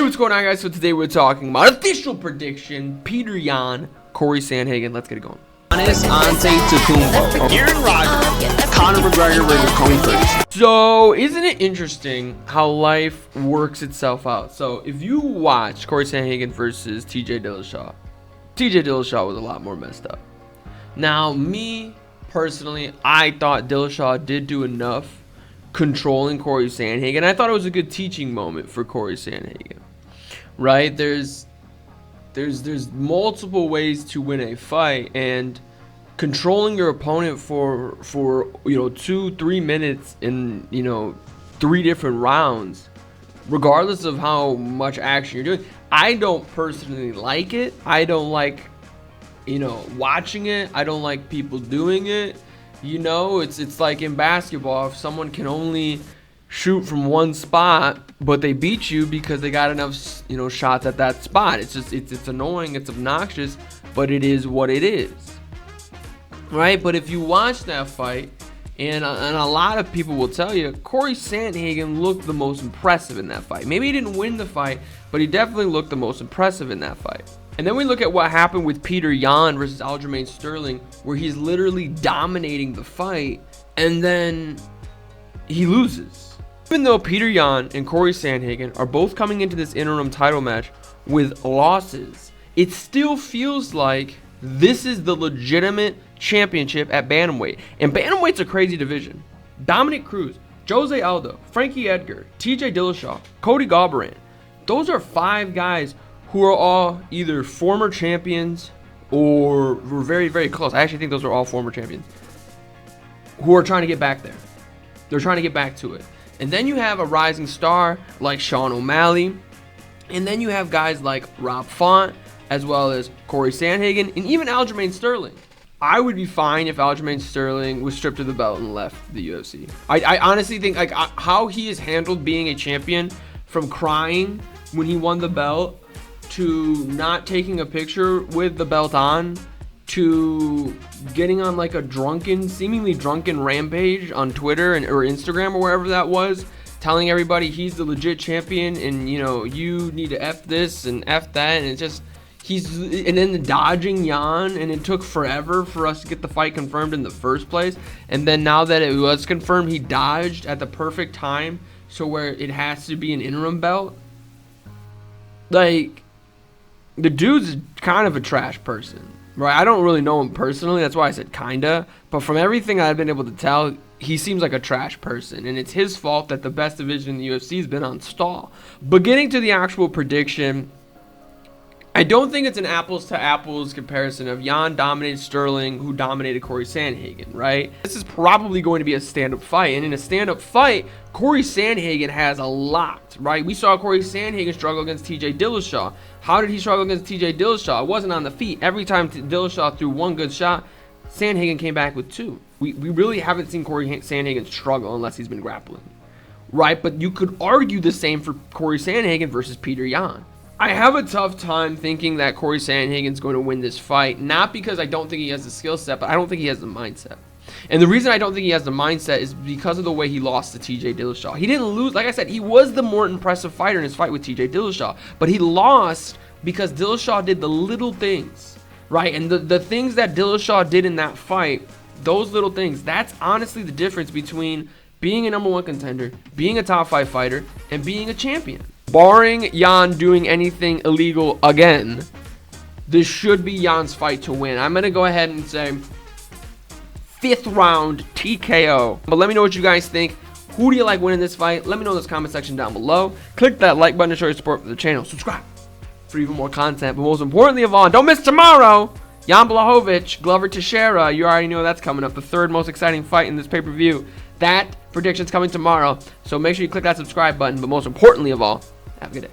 what's going on, guys? So today we're talking about official prediction: Petr Yan, Cory Sandhagen. Let's get it going. Aaron Rodgers, Conor McGregor versus Tony Ferguson. So isn't it interesting how life works itself out? So if you watch Cory Sandhagen versus TJ Dillashaw, TJ Dillashaw was a lot more messed up. Now, me personally, I thought Dillashaw did do enough controlling Cory Sandhagen. I thought it was a good teaching moment for Cory Sandhagen. Right? There's multiple ways to win a fight, and controlling your opponent for 2-3 minutes in 3 different rounds, regardless of how much action you're doing. I don't personally like it. I don't like watching it. I don't like people doing it. It's like in basketball, if someone can only shoot from one spot, but they beat you because they got enough, shots at that spot. It's annoying, it's obnoxious, but it is what it is, right? But if you watch that fight, and a lot of people will tell you, Cory Sandhagen looked the most impressive in that fight. Maybe he didn't win the fight, but he definitely looked the most impressive in that fight. And then we look at what happened with Petr Yan versus Aljamain Sterling, where he's literally dominating the fight, and then he loses. Even though Petr Yan and Cory Sandhagen are both coming into this interim title match with losses, it still feels like this is the legitimate championship at bantamweight. And bantamweight's a crazy division. Dominic Cruz, Jose Aldo, Frankie Edgar, TJ Dillashaw, Cody Garbrandt. Those are 5 guys who are all either former champions or were very, very close. I actually think those are all former champions who are trying to get back there. They're trying to get back to it. And then you have a rising star like Sean O'Malley. And then you have guys like Rob Font, as well as Cory Sandhagen, and even Aljamain Sterling. I would be fine if Aljamain Sterling was stripped of the belt and left the UFC. I honestly think how he has handled being a champion, from crying when he won the belt, to not taking a picture with the belt on, to getting on like a seemingly drunken rampage on Twitter or Instagram or wherever that was, telling everybody he's the legit champion and you need to F this and F that, and it's just and then dodging Yan, and it took forever for us to get the fight confirmed in the first place, and then now that it was confirmed, he dodged at the perfect time, so where it has to be an interim belt. Like, the dude's kind of a trash person, right? I don't really know him personally, that's why I said kinda, but from everything I've been able to tell, he seems like a trash person, and it's his fault that the best division in the UFC has been on stall. But getting to the actual prediction, I don't think it's an apples to apples comparison of Yan dominated Sterling, who dominated Cory Sandhagen, right? This is probably going to be a stand-up fight, and in a stand-up fight, Cory Sandhagen has a lot, right? We saw Cory Sandhagen struggle against TJ Dillashaw. How did he struggle against TJ Dillashaw? It wasn't on the feet. Every time Dillashaw threw one good shot, Sandhagen came back with 2. We really haven't seen Cory Sandhagen struggle unless he's been grappling, right? But you could argue the same for Cory Sandhagen versus Petr Yan. I have a tough time thinking that Cory Sandhagen's going to win this fight, not because I don't think he has the skill set, but I don't think he has the mindset. And the reason I don't think he has the mindset is because of the way he lost to TJ Dillashaw. He didn't lose. Like I said, he was the more impressive fighter in his fight with TJ Dillashaw, but he lost because Dillashaw did the little things, right? And the things that Dillashaw did in that fight, those little things, that's honestly the difference between being a #1 contender, being a top 5 fighter, and being a champion. Barring Yan doing anything illegal again, this should be Yan's fight to win. I'm going to go ahead and say 5th round TKO. But let me know what you guys think. Who do you like winning this fight? Let me know in the comment section down below. Click that like button to show your support for the channel. Subscribe for even more content. But most importantly of all, don't miss tomorrow. Jan Blachowicz, Glover Teixeira. You already know that's coming up. The 3rd most exciting fight in this pay-per-view. That prediction's coming tomorrow. So make sure you click that subscribe button. But most importantly of all, have a good day.